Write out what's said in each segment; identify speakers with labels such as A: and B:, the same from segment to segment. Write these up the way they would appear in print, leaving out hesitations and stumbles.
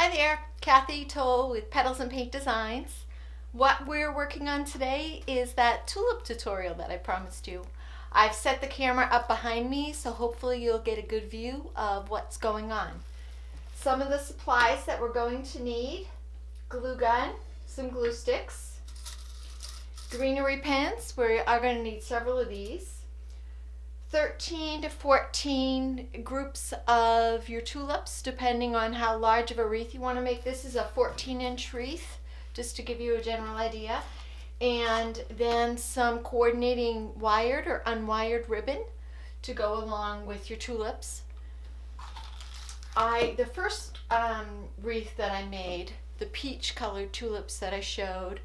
A: Hi there, Kathy Toll with Petals and Paint Designs. What we're working on today is that tulip tutorial that I promised you. I've set the camera up behind me, so hopefully you'll get a good view of what's going on. Some of the supplies that we're going to need: glue gun, some glue sticks, greenery pens, we are going to need several of these, 13 to 14 groups of your tulips, depending on how large of a wreath you want to make. This is a 14-inch wreath, just to give you a general idea. And then some coordinating wired or unwired ribbon to go along with your tulips. The first wreath that I made, the peach colored tulips that I showed,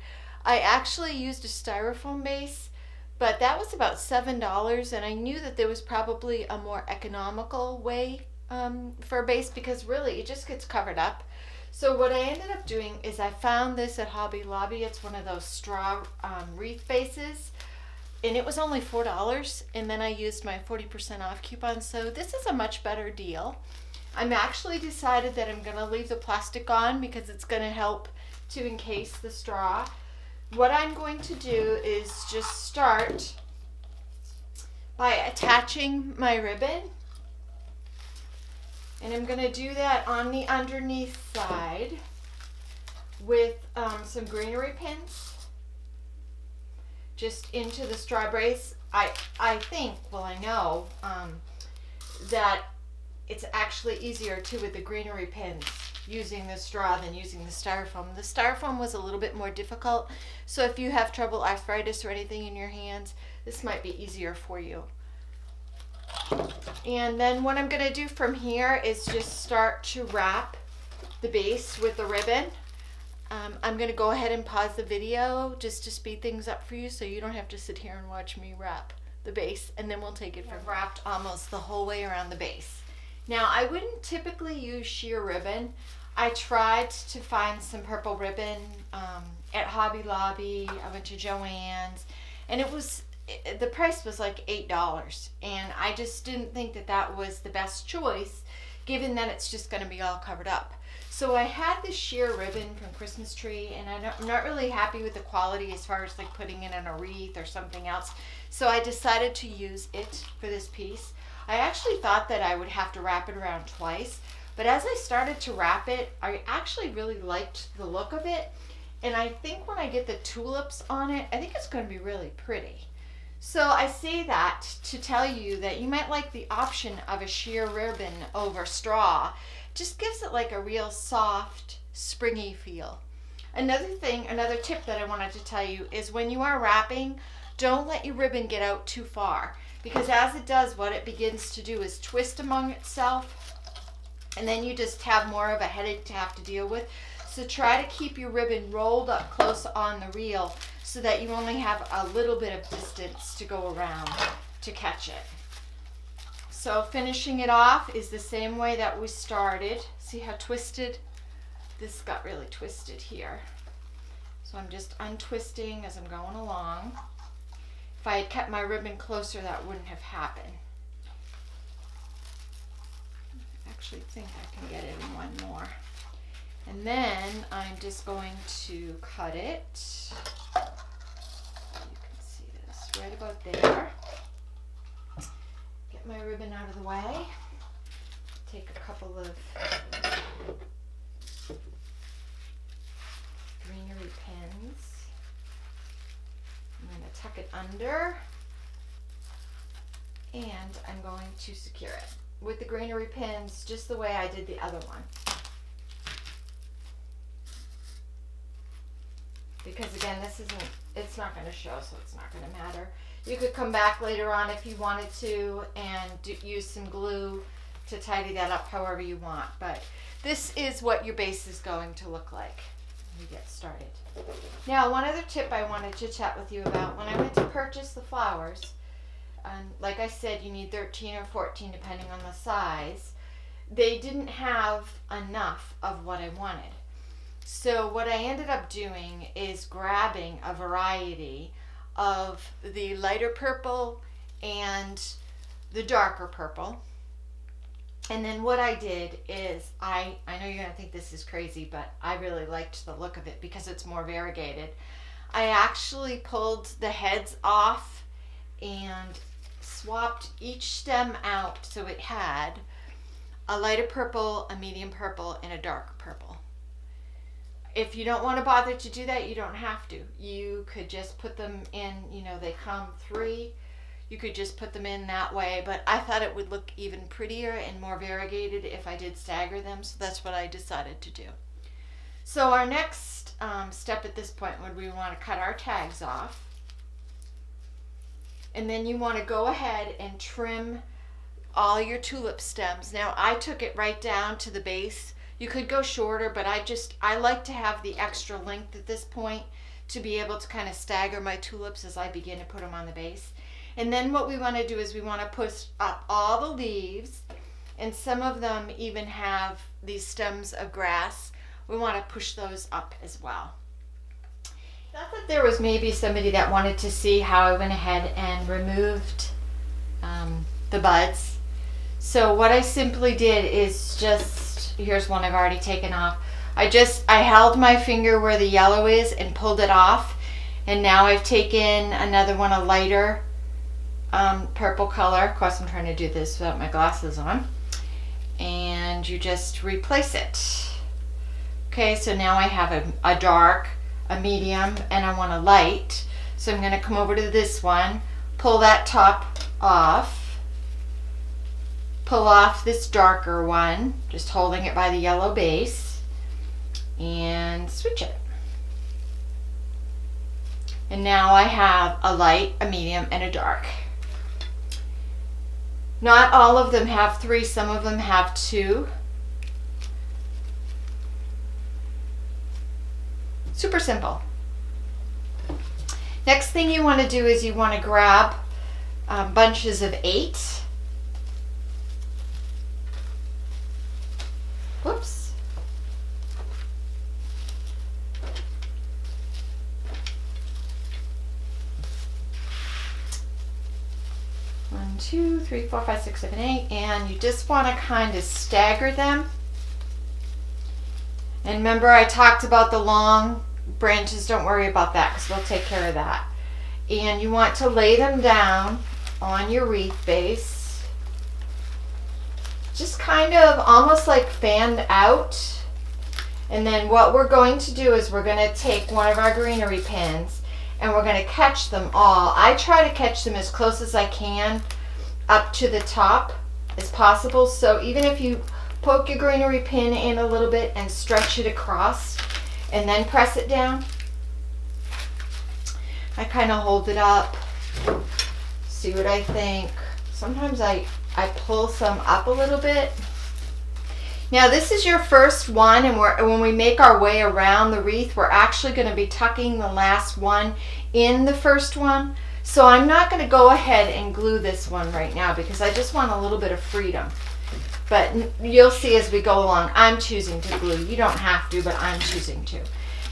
A: I actually used a styrofoam base, but that was about $7, and I knew that there was probably a more economical way for a base, because really it just gets covered up. So what I ended up doing is I found this at Hobby Lobby. It's one of those straw wreath bases, and it was only $4, and then I used my 40% off coupon, so this is a much better deal. I'm actually decided that I'm going to leave the plastic on because it's going to help to encase the straw. What I'm going to do is just start by attaching my ribbon, and I'm going to do that on the underneath side with some greenery pins just into the straw base. I think, well, I know that it's actually easier too with the greenery pins using the straw than using the styrofoam. The styrofoam was a little bit more difficult, so if you have trouble, arthritis or anything in your hands, this might be easier for you. And then what I'm going to do from here is just start to wrap the base with the ribbon. I'm going to go ahead and pause the video just to speed things up for you, so you don't have to sit here and watch me wrap the base, and then we'll take it from there. Wrapped almost the whole way around the base. Now, I wouldn't typically use sheer ribbon. I tried to find some purple ribbon at Hobby Lobby. I went to Joann's, and the price was like $8, and I just didn't think that that was the best choice, given that it's just going to be all covered up. So I had this sheer ribbon from Christmas Tree, and I'm not really happy with the quality as far as like putting it in a wreath or something else. So I decided to use it for this piece. I actually thought that I would have to wrap it around twice, but as I started to wrap it, I actually really liked the look of it, and I think when I get the tulips on it, I think it's going to be really pretty. So I say that to tell you that you might like the option of a sheer ribbon over straw. Just gives it like a real soft, springy feel. Another tip that I wanted to tell you is when you are wrapping, don't let your ribbon get out too far, because as it does, what it begins to do is twist among itself, and then you just have more of a headache to have to deal with. So try to keep your ribbon rolled up close on the reel so that you only have a little bit of distance to go around to catch it. So finishing it off is the same way that we started. See how twisted? This got really twisted here. So I'm just untwisting as I'm going along. If I had kept my ribbon closer, that wouldn't have happened. I actually think I can get it in one more. And then I'm just going to cut it. You can see this right about there. Get my ribbon out of the way. Take a couple of greenery pins. I'm going to tuck it under, and I'm going to secure it with the greenery pins just the way I did the other one. Because again, it's not going to show, so it's not going to matter. You could come back later on if you wanted to and use some glue to tidy that up however you want. But this is what your base is going to look like when we get started. Now, one other tip I wanted to chat with you about. When I went to purchase the flowers, like I said, you need 13 or 14 depending on the size. They didn't have enough of what I wanted. So what I ended up doing is grabbing a variety of the lighter purple and the darker purple, And then what I did is, I know you're gonna think this is crazy, but I really liked the look of it because it's more variegated. I actually pulled the heads off and swapped each stem out so it had a lighter purple, a medium purple, and a darker purple. If you don't want to bother to do that, you don't have to. You could just put them in, you know, they come 3. You could just put them in that way, but I thought it would look even prettier and more variegated if I did stagger them, so that's what I decided to do. So our next step at this point would we want to cut our tags off. And then you want to go ahead and trim all your tulip stems. Now I took it right down to the base. You could go shorter, but I like to have the extra length at this point to be able to kind of stagger my tulips as I begin to put them on the base. And then what we want to do is we want to push up all the leaves, and some of them even have these stems of grass. We want to push those up as well. I thought that there was maybe somebody that wanted to see how I went ahead and removed the buds. So what I simply did is just, here's one I've already taken off. I held my finger where the yellow is and pulled it off. And now I've taken another one, a lighter purple color. Of course, I'm trying to do this without my glasses on. And you just replace it. Okay, so now I have a dark, a medium, and I want a light. So I'm going to come over to this one, pull that top off, pull off this darker one, just holding it by the yellow base, and switch it. And now I have a light, a medium, and a dark. Not all of them have 3, some of them have 2. Super simple. Next thing you want to do is you want to grab bunches of 8. Whoops. One, 2, 3, 4, 5, 6, 7, 8, and you just want to kind of stagger them. And remember, I talked about the long branches. Don't worry about that because we'll take care of that. And you want to lay them down on your wreath base, just kind of almost like fanned out. And then what we're going to do is we're going to take one of our greenery pins and we're going to catch them all. I try to catch them as close as I can up to the top as possible. So even if you poke your greenery pin in a little bit and stretch it across and then press it down, I kind of hold it up, see what I think. Sometimes I pull some up a little bit. Now this is your first one, and when we make our way around the wreath, we're actually going to be tucking the last one in the first one. So I'm not going to go ahead and glue this one right now because I just want a little bit of freedom. But you'll see as we go along, I'm choosing to glue. You don't have to, but I'm choosing to.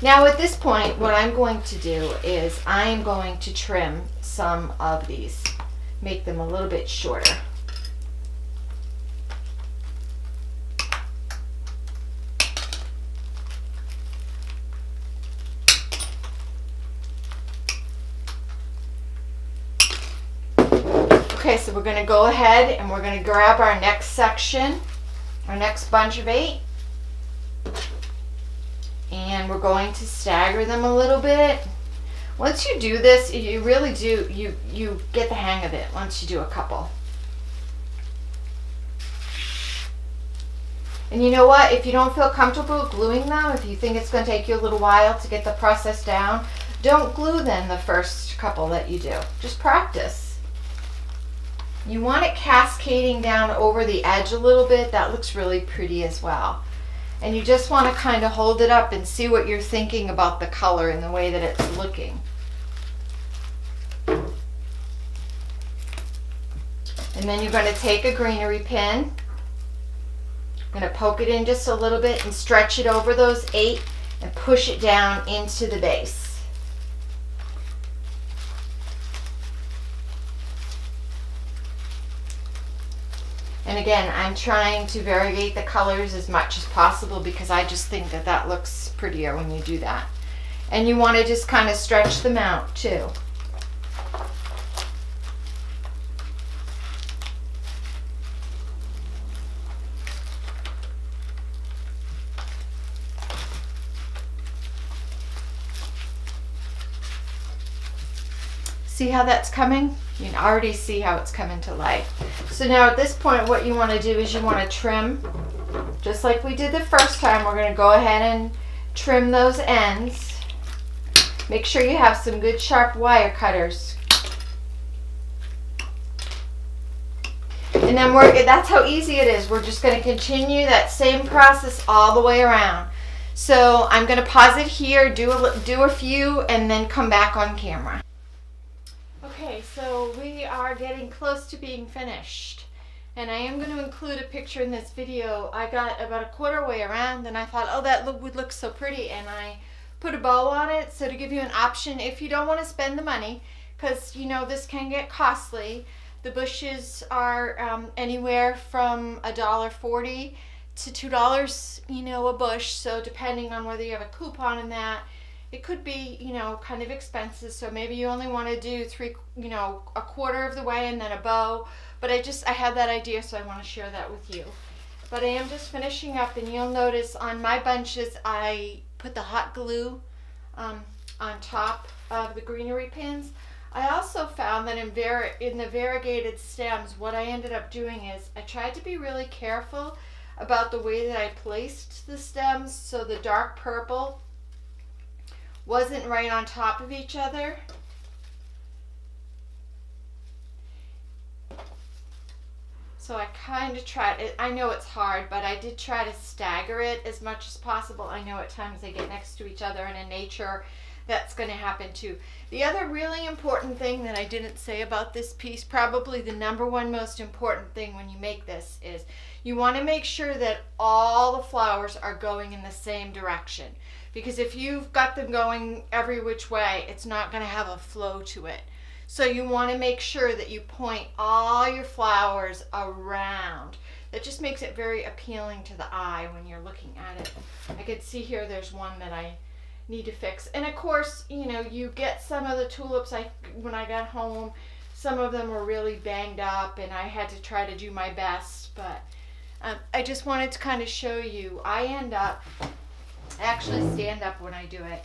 A: Now at this point, what I'm going to do is I'm going to trim some of these, make them a little bit shorter. Okay, so we're going to go ahead and we're going to grab our next section, our next bunch of 8, and we're going to stagger them a little bit. Once you do this, you really do, you get the hang of it once you do a couple. And you know what, if you don't feel comfortable gluing them, if you think it's going to take you a little while to get the process down, don't glue them the first couple that you do. Just practice. You want it cascading down over the edge a little bit. That looks really pretty as well. And you just want to kind of hold it up and see what you're thinking about the color and the way that it's looking. And then you're going to take a greenery pin. I'm going to poke it in just a little bit and stretch it over those 8 and push it down into the base. And again, I'm trying to variegate the colors as much as possible because I just think that that looks prettier when you do that. And you want to just kind of stretch them out too. See how that's coming? You can already see how it's coming to life. So now at this point, what you want to do is you want to trim, just like we did the first time. We're going to go ahead and trim those ends. Make sure you have some good sharp wire cutters. And then that's how easy it is. We're just going to continue that same process all the way around. So I'm going to pause it here, do a few, and then come back on camera. Okay, so we are getting close to being finished. And I am going to include a picture in this video. I got about a quarter way around and I thought, oh, that would look so pretty. And I put a bow on it. So to give you an option, if you don't want to spend the money, because you know this can get costly. The bushes are anywhere from $1.40 to $2, you know, a bush. So depending on whether you have a coupon in that, it could be, you know, kind of expensive. So maybe you only want to do a quarter of the way and then a bow. But I had that idea, so I want to share that with you. But I am just finishing up, and you'll notice on my bunches, I put the hot glue on top of the greenery pins. I also found that in the variegated stems, what I ended up doing is I tried to be really careful about the way that I placed the stems, so the dark purple wasn't right on top of each other. So I kind of tried it. I know it's hard, but I did try to stagger it as much as possible. I know at times they get next to each other, and in nature that's going to happen too. The other really important thing that I didn't say about this piece, probably the number one most important thing when you make this, is you want to make sure that all the flowers are going in the same direction. Because if you've got them going every which way, it's not going to have a flow to it. So you want to make sure that you point all your flowers around. That just makes it very appealing to the eye when you're looking at it. I can see here there's one that I need to fix. And of course, you know, you get some of the tulips, when I got home, some of them were really banged up and I had to try to do my best. But I just wanted to kind of show you. I actually stand up when I do it.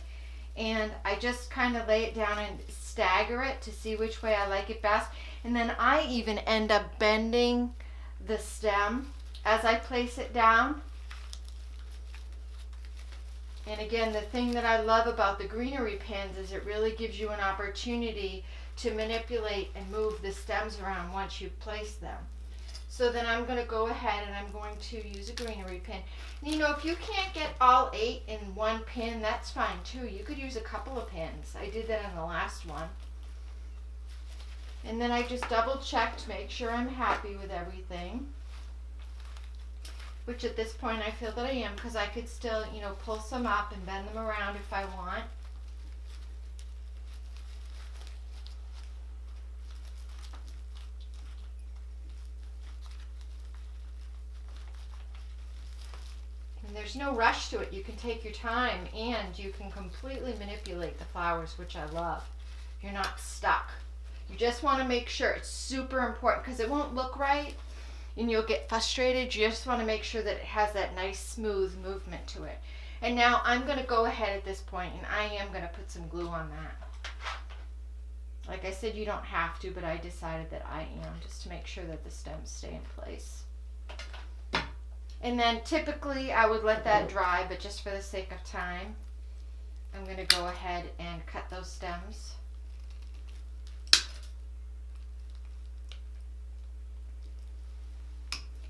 A: And I just kind of lay it down and stagger it to see which way I like it best. And then I even end up bending the stem as I place it down. And again, the thing that I love about the greenery pins is it really gives you an opportunity to manipulate and move the stems around once you've placed them. So then I'm going to go ahead and I'm going to use a greenery pin. And you know, if you can't get all 8 in one pin, that's fine too. You could use a couple of pins. I did that in the last one. And then I just double check to make sure I'm happy with everything. Which at this point I feel that I am, because I could still, you know, pull some up and bend them around if I want. And there's no rush to it. You can take your time and you can completely manipulate the flowers, which I love. You're not stuck. You just want to make sure, it's super important because it won't look right and you'll get frustrated. You just want to make sure that it has that nice smooth movement to it. And now I'm going to go ahead at this point and I am going to put some glue on that. Like I said, you don't have to, but I decided that I am, just to make sure that the stems stay in place. And then typically I would let that dry, but just for the sake of time, I'm going to go ahead and cut those stems.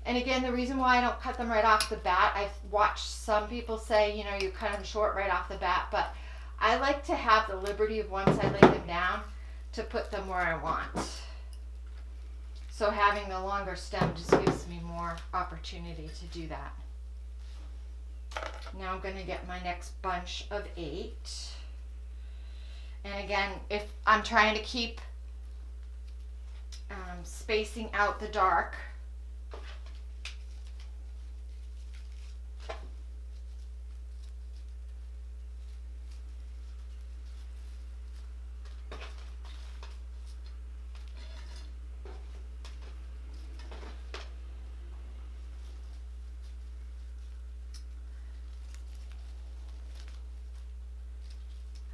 A: And again, the reason why I don't cut them right off the bat, I've watched some people say, you know, you cut them short right off the bat, but I like to have the liberty of once I lay them down to put them where I want. So having the longer stem just gives me more opportunity to do that. Now I'm going to get my next bunch of 8. And again, if I'm trying to keep spacing out the dark,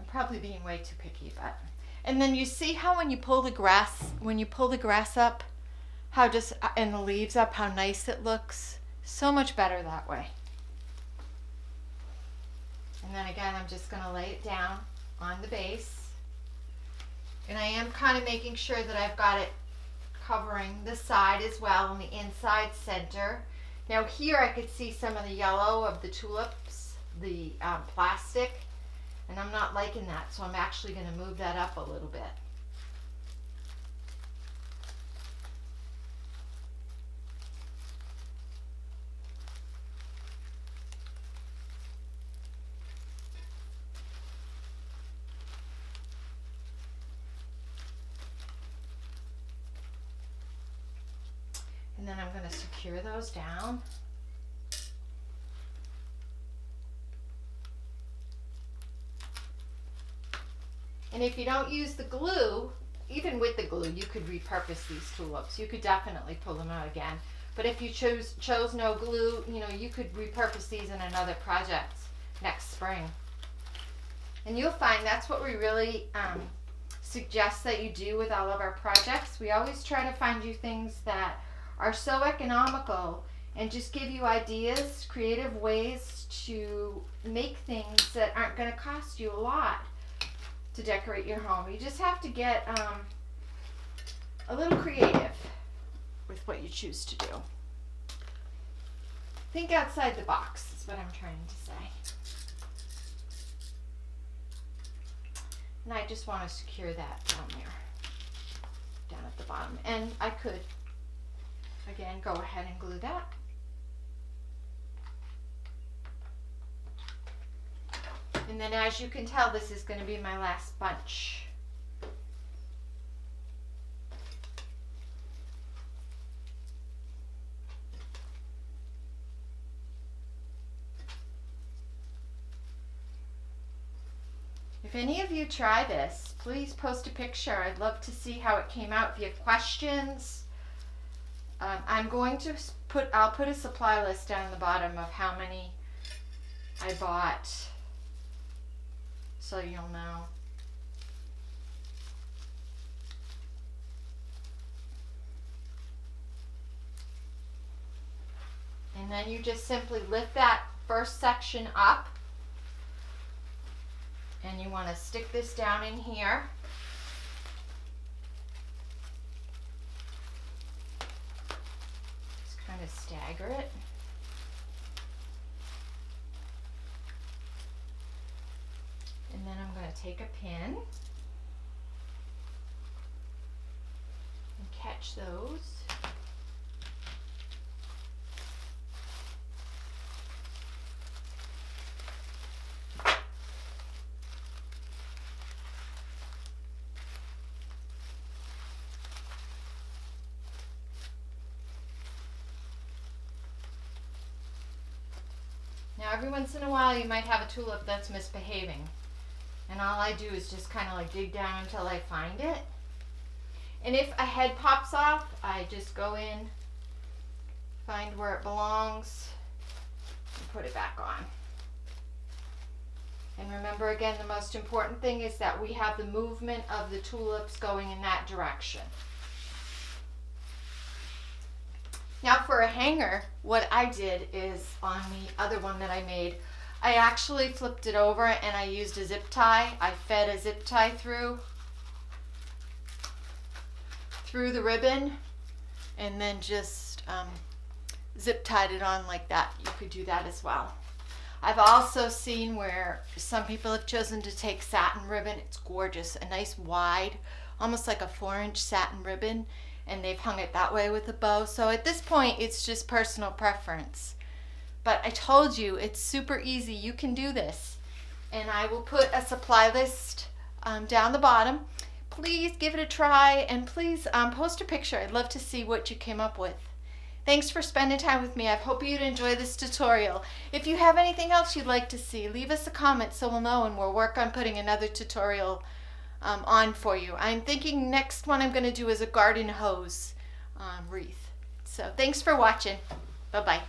A: I'm probably being way too picky, but. And then you see how when you pull the grass up, how just, and the leaves up, how nice it looks. So much better that way. And then again, I'm just gonna lay it down on the base. And I am kind of making sure that I've got it covering the side as well and the inside center. Now here I could see some of the yellow of the tulips, the plastic, and I'm not liking that, so I'm actually going to move that up a little bit. And then I'm going to secure those down. And if you don't use the glue, even with the glue, you could repurpose these tulips. You could definitely pull them out again. But if you chose no glue, you know, you could repurpose these in another project next spring. And you'll find that's what we really suggest that you do with all of our projects. We always try to find you things that are so economical and just give you ideas, creative ways to make things that aren't going to cost you a lot to decorate your home. You just have to get a little creative with what you choose to do. Think outside the box is what I'm trying to say. And I just want to secure that down there, down at the bottom. And I could, again, go ahead and glue that. And then as you can tell, this is going to be my last bunch. If any of you try this, please post a picture. I'd love to see how it came out. If you have questions, I'm going to I'll put a supply list down the bottom of how many I bought, so you'll know. And then you just simply lift that first section up, and you want to stick this down in here. Just kind of stagger it. And then I'm going to take a pin and catch those. Now every once in a while you might have a tulip that's misbehaving. And all I do is just kind of like dig down until I find it. And if a head pops off, I just go in, find where it belongs, and put it back on. And remember again, the most important thing is that we have the movement of the tulips going in that direction. Now for a hanger, what I did is on the other one that I made, I actually flipped it over and I used a zip tie. I fed a zip tie through the ribbon and then just zip tied it on like that. You could do that as well. I've also seen where some people have chosen to take satin ribbon. It's gorgeous, a nice wide, almost like a 4-inch satin ribbon, and they've hung it that way with a bow. So at this point, it's just personal preference. But I told you, it's super easy. You can do this. And I will put a supply list down the bottom. Please give it a try, and please post a picture. I'd love to see what you came up with. Thanks for spending time with me. I hope you'd enjoy this tutorial. If you have anything else you'd like to see, leave us a comment so we'll know, and we'll work on putting another tutorial on for you. I'm thinking next one I'm going to do is a garden hose wreath. So thanks for watching. Bye-bye.